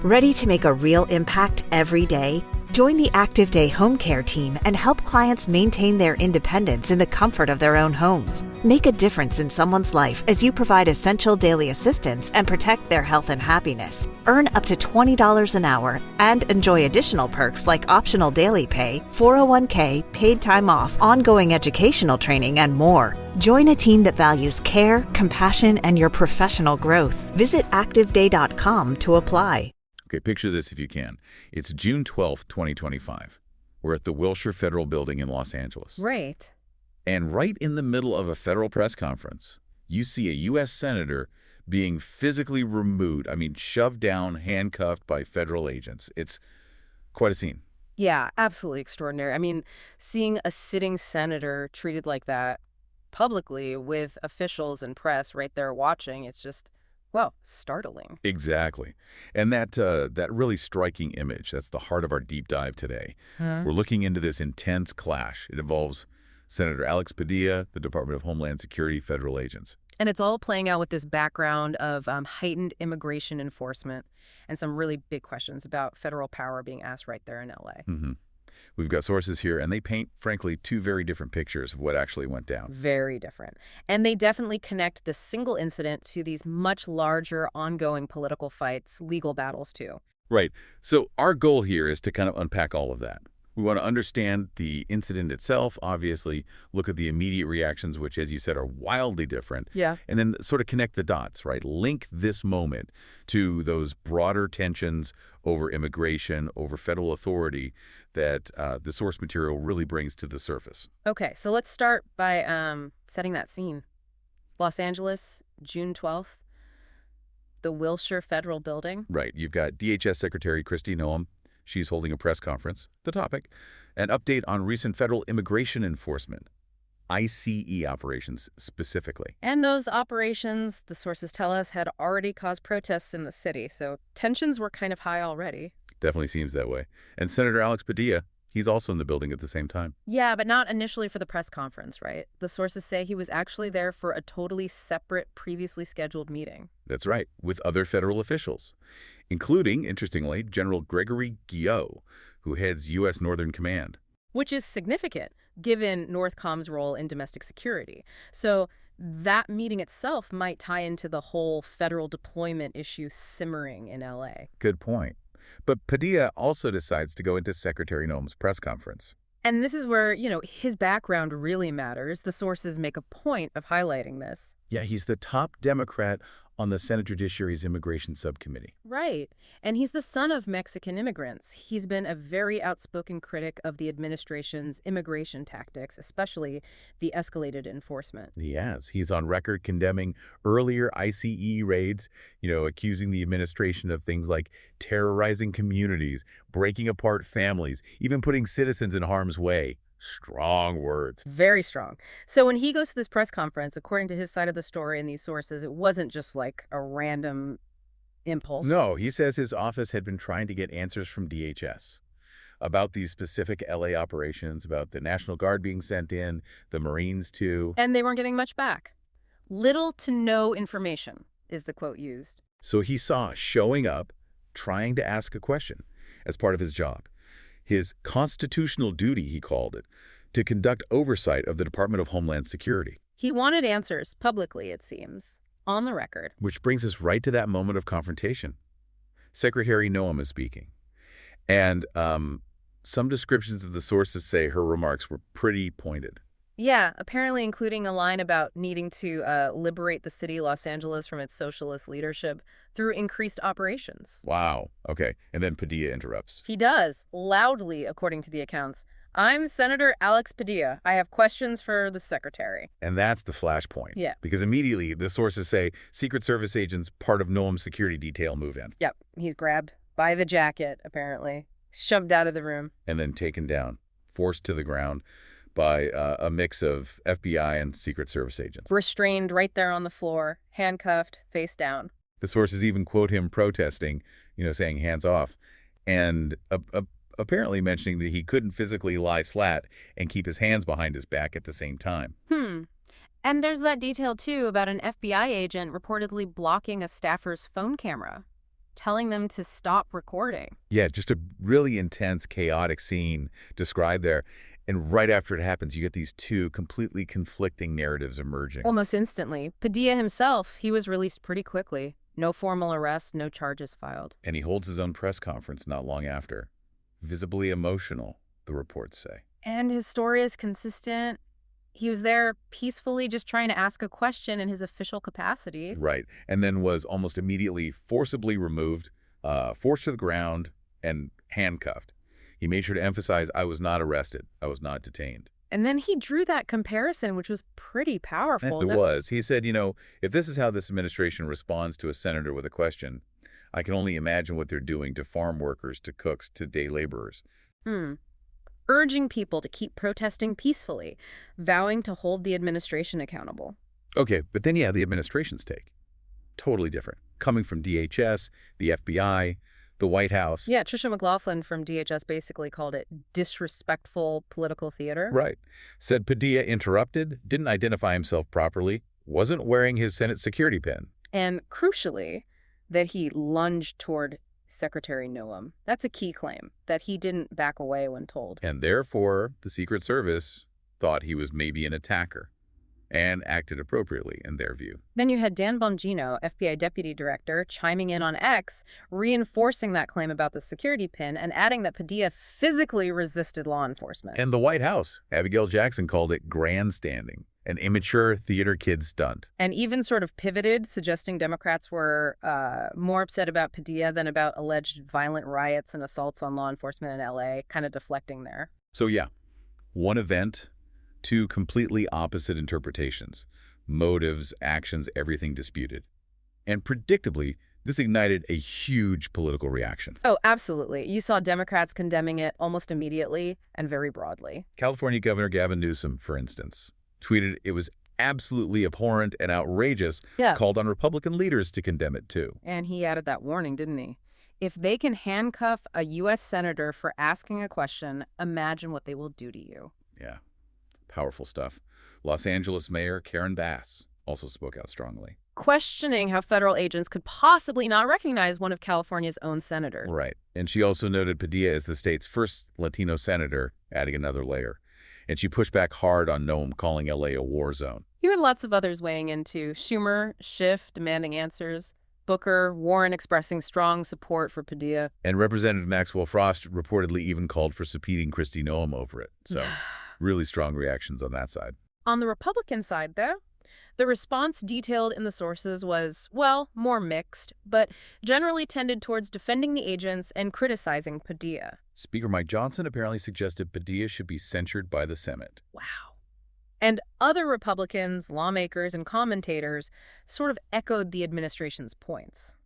Ready to make a real impact every day? Join the Active Day Home Care team and help clients maintain their independence in the comfort of their own homes. Make a difference in someone's life as you provide essential daily assistance and protect their health and happiness. Earn up to $20 an hour and enjoy additional perks like optional daily pay, 401k, paid time off, ongoing educational training, and more. Join a team that values care, compassion, and your professional growth. Visit activeday.com to apply. Okay, picture this if you can. It's June 12th, 2025. We're at the Wilshire Federal Building in Los Angeles. Right. And right in the middle of a federal press conference, you see a U.S. senator being physically removed, shoved down, handcuffed by federal agents. It's quite a scene. Yeah, absolutely extraordinary. Seeing a sitting senator treated like that publicly with officials and press right there watching, it's just, well, startling. Exactly. And that really striking image, that's the heart of our deep dive today. We're looking into this intense clash. It involves Senator Alex Padilla, the Department of Homeland Security federal agents. And it's all playing out with this background of heightened immigration enforcement and some really big questions about federal power being asked right there in L.A. We've got sources here, and they paint, frankly, two very different pictures of what actually went down. Very different. And they definitely connect this single incident to these much larger, ongoing political fights, legal battles, too. Right. So our goal here is to kind of unpack all of that. We want to understand the incident itself, obviously, look at the immediate reactions, which, as you said, are wildly different. Yeah. And then sort of connect the dots, right? Link this moment to those broader tensions over immigration, over federal authority that the source material really brings to the surface. Okay, so let's start by setting that scene. Los Angeles, June 12th, the Wilshire Federal Building. Right. You've got DHS Secretary Kristi Noem. She's holding a press conference. The topic, an update on recent federal immigration enforcement, ICE operations specifically. And those operations, the sources tell us, had already caused protests in the city, so tensions were kind of high already. Definitely seems that way. And Senator Alex Padilla, he's also in the building at the same time. Yeah, but not initially for the press conference, right? The sources say he was actually there for a totally separate, previously scheduled meeting. That's right, with other federal officials, including, interestingly, General Gregory Guillot, who heads U.S. Northern Command. Which is significant, given Northcom's role in domestic security. So that meeting itself might tie into the whole federal deployment issue simmering in L.A. Good point. But Padilla also decides to go into Secretary Noem's press conference. And this is where, his background really matters. The sources make a point of highlighting this. Yeah, he's the top Democrat on the Senate Judiciary's Immigration Subcommittee. Right. And he's the son of Mexican immigrants. He's been a very outspoken critic of the administration's immigration tactics, especially the escalated enforcement. He has. He's on record condemning earlier ICE raids, accusing the administration of things like terrorizing communities, breaking apart families, even putting citizens in harm's way. Strong words. Very strong. So when he goes to this press conference, according to his side of the story and these sources, it wasn't just like a random impulse. No, he says his office had been trying to get answers from DHS about these specific LA operations, about the National Guard being sent in, the Marines too. And they weren't getting much back. Little to no information is the quote used. So he saw showing up, trying to ask a question as part of his job. His constitutional duty, he called it, to conduct oversight of the Department of Homeland Security. He wanted answers publicly, it seems, on the record. Which brings us right to that moment of confrontation. Secretary Noem is speaking. And some descriptions of the sources say her remarks were pretty pointed. Yeah, apparently including a line about needing to liberate the city, Los Angeles, from its socialist leadership through increased operations. Wow. Okay. And then Padilla interrupts. He does, loudly, according to the accounts. I'm Senator Alex Padilla. I have questions for the secretary. And that's the flashpoint. Yeah. Because immediately the sources say Secret Service agents, part of Noem's security detail, move in. Yep. He's grabbed by the jacket, apparently, shoved out of the room. And then taken down, forced to the ground by a mix of FBI and Secret Service agents. Restrained right there on the floor, handcuffed, face down. The sources even quote him protesting, saying hands off, and apparently mentioning that he couldn't physically lie flat and keep his hands behind his back at the same time. And there's that detail, too, about an FBI agent reportedly blocking a staffer's phone camera telling them to stop recording. Yeah, just a really intense, chaotic scene described there. And right after it happens, you get these two completely conflicting narratives emerging. Almost instantly. Padilla himself, he was released pretty quickly. No formal arrest, no charges filed. And he holds his own press conference not long after. Visibly emotional, the reports say. And his story is consistent. He was there peacefully just trying to ask a question in his official capacity. Right. And then was almost immediately forcibly removed, forced to the ground, and handcuffed. He made sure to emphasize, I was not arrested. I was not detained. And then he drew that comparison, which was pretty powerful. It was. He said, if this is how this administration responds to a senator with a question, I can only imagine what they're doing to farm workers, to cooks, to day laborers. Urging people to keep protesting peacefully, vowing to hold the administration accountable. Okay, but then you have the administration's take. Totally different. Coming from DHS, the FBI, the White House. Yeah, Tricia McLaughlin from DHS basically called it disrespectful political theater. Right. Said Padilla interrupted, didn't identify himself properly, wasn't wearing his Senate security pin. And crucially, that he lunged toward Secretary Noam. That's a key claim, that he didn't back away when told. And therefore, the Secret Service thought he was maybe an attacker and acted appropriately in their view. Then you had Dan Bongino, FBI Deputy Director, chiming in on X, reinforcing that claim about the security pin and adding that Padilla physically resisted law enforcement. And the White House, Abigail Jackson, called it grandstanding, an immature theater kid stunt. And even sort of pivoted, suggesting Democrats were more upset about Padilla than about alleged violent riots and assaults on law enforcement in L.A., kind of deflecting there. So yeah, one event, two completely opposite interpretations, motives, actions, everything disputed. And predictably, this ignited a huge political reaction. Oh, absolutely. You saw Democrats condemning it almost immediately and very broadly. California Governor Gavin Newsom, for instance, tweeted it was absolutely abhorrent and outrageous, called on Republican leaders to condemn it too. And he added that warning, didn't he? If they can handcuff a U.S. senator for asking a question, imagine what they will do to you. Yeah. Powerful stuff. Los Angeles Mayor Karen Bass also spoke out strongly. Questioning how federal agents could possibly not recognize one of California's own senators. Right. And she also noted Padilla as the state's first Latino senator, adding another layer. And she pushed back hard on Noam calling L.A. a war zone. You had lots of others weighing in too. Schumer, Schiff demanding answers. Booker, Warren expressing strong support for Padilla. And Representative Maxwell Frost reportedly even called for subpoenaing Kristi Noem over it. So really strong reactions on that side. On the Republican side, though, the response detailed in the sources was, well, more mixed, but generally tended towards defending the agents and criticizing Padilla. Speaker Mike Johnson apparently suggested Padilla should be censured by the Senate. Wow. And other Republicans, lawmakers, and commentators sort of echoed the administration's points.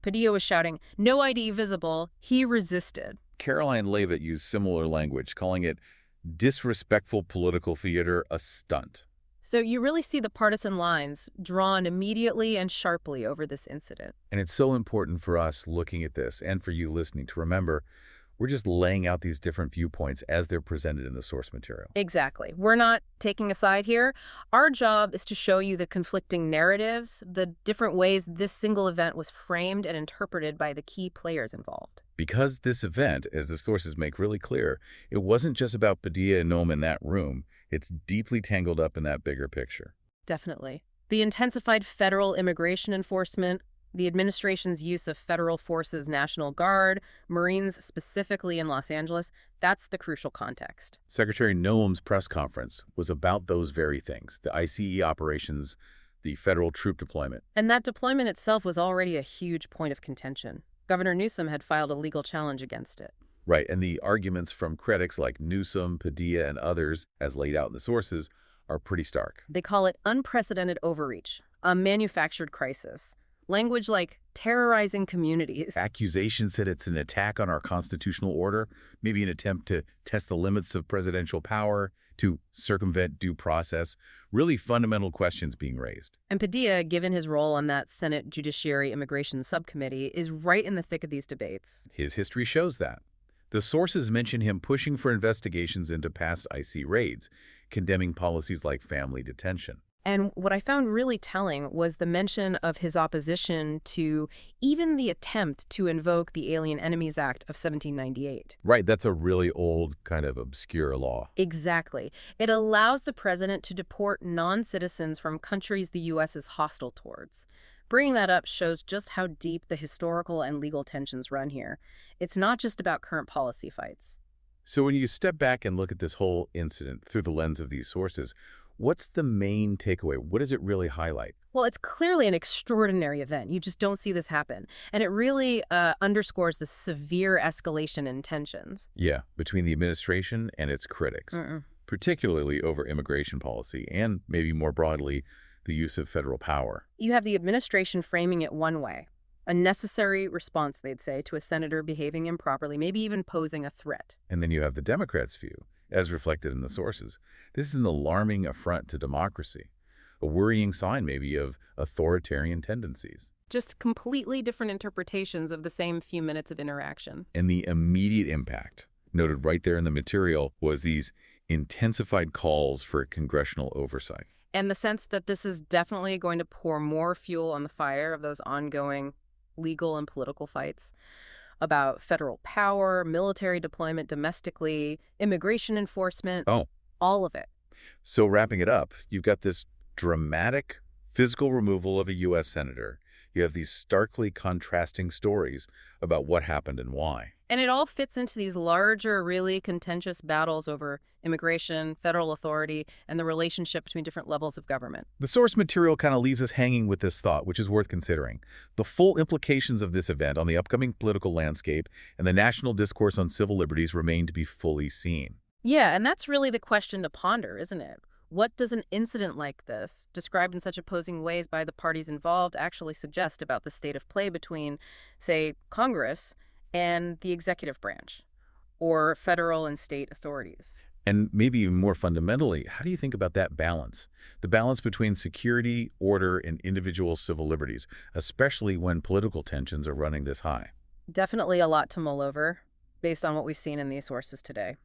Padilla was shouting, "No ID visible," he resisted. Caroline Leavitt used similar language, calling it disrespectful political theater, a stunt. So you really see the partisan lines drawn immediately and sharply over this incident. And it's so important for us looking at this and for you listening to remember, we're just laying out these different viewpoints as they're presented in the source material. Exactly. We're not taking a side here. Our job is to show you the conflicting narratives, the different ways this single event was framed and interpreted by the key players involved. Because this event, as the sources make really clear, it wasn't just about Padilla and Noam in that room. It's deeply tangled up in that bigger picture. Definitely. The intensified federal immigration enforcement, the administration's use of federal forces, National Guard, Marines specifically in Los Angeles, that's the crucial context. Secretary Noam's press conference was about those very things, the ICE operations, the federal troop deployment. And that deployment itself was already a huge point of contention. Governor Newsom had filed a legal challenge against it. Right, and the arguments from critics like Newsom, Padilla, and others, as laid out in the sources, are pretty stark. They call it unprecedented overreach, a manufactured crisis. Language like terrorizing communities. Accusations that it's an attack on our constitutional order, maybe an attempt to test the limits of presidential power, to circumvent due process, really fundamental questions being raised. And Padilla, given his role on that Senate Judiciary Immigration Subcommittee, is right in the thick of these debates. His history shows that. The sources mention him pushing for investigations into past IC raids, condemning policies like family detention. And what I found really telling was the mention of his opposition to even the attempt to invoke the Alien Enemies Act of 1798. Right, that's a really old, kind of obscure law. Exactly. It allows the president to deport non-citizens from countries the U.S. is hostile towards. Bringing that up shows just how deep the historical and legal tensions run here. It's not just about current policy fights. So when you step back and look at this whole incident through the lens of these sources, what's the main takeaway? What does it really highlight? Well, it's clearly an extraordinary event. You just don't see this happen. And it really underscores the severe escalation in tensions. Yeah, between the administration and its critics, particularly over immigration policy and maybe more broadly, the use of federal power. You have the administration framing it one way, a necessary response, they'd say, to a senator behaving improperly, maybe even posing a threat. And then you have the Democrats' view, as reflected in the sources. This is an alarming affront to democracy, a worrying sign maybe of authoritarian tendencies. Just completely different interpretations of the same few minutes of interaction. And the immediate impact, noted right there in the material, was these intensified calls for congressional oversight. And the sense that this is definitely going to pour more fuel on the fire of those ongoing legal and political fights about federal power, military deployment domestically, immigration enforcement, all of it. So wrapping it up, you've got this dramatic physical removal of a U.S. senator. You have these starkly contrasting stories about what happened and why. And it all fits into these larger, really contentious battles over immigration, federal authority, and the relationship between different levels of government. The source material kind of leaves us hanging with this thought, which is worth considering. The full implications of this event on the upcoming political landscape and the national discourse on civil liberties remain to be fully seen. Yeah, and that's really the question to ponder, isn't it? What does an incident like this, described in such opposing ways by the parties involved, actually suggest about the state of play between, say, Congress and the executive branch, or federal and state authorities? And maybe even more fundamentally, how do you think about that balance? The balance between security, order, and individual civil liberties, especially when political tensions are running this high. Definitely a lot to mull over, based on what we've seen in these sources today.